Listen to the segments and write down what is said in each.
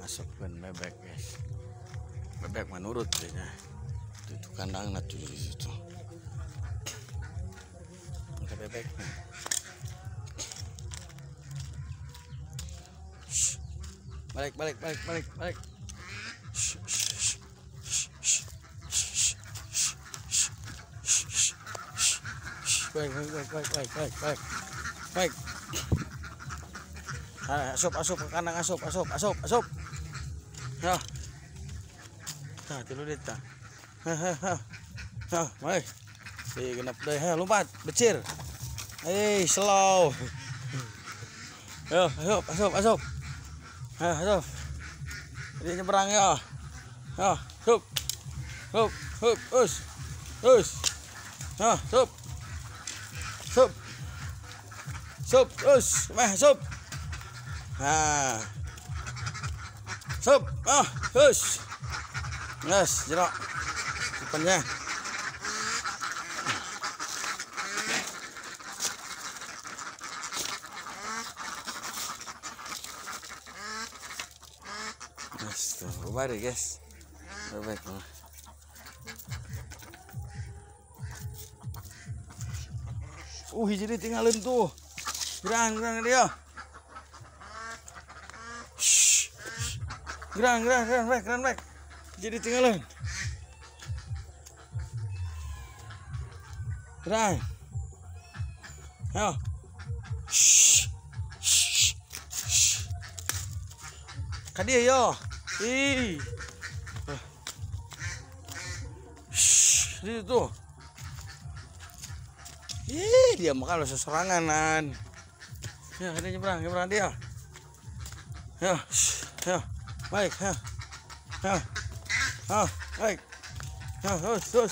masukkan bebek guys. Bebek menurut kayaknya itu kandang tuh di situ. Ada bebeknya. Balik. Baik. Asup ke kandang, asup. Ya. Nah, tilu dit tah. Baik. Si genep deui, lompat, becir. Slow. Ayo, asup. Asup. Jadi nyebrang ya. Ya, sup. Us. Nah, sup. Us, sup. Nah. Sup. Us. Yes, jerok. Depannya. Tuh, bari guys. Bebek. Hiji ditinggalin tuh. Gerang dia. Gerang baik. Jadi tinggalin. Gerang. Ayo. Kadia yo. Itu. Dia makan lo seseranganan. Ya, ada nyebrang dia. Ya. Baik, baik. Terus,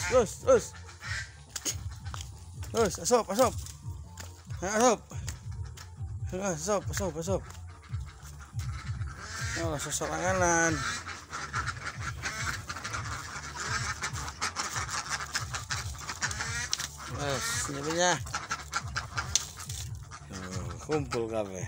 asup. Asup. Oh, seseranganan. Nyebelnya kumpul kabeh.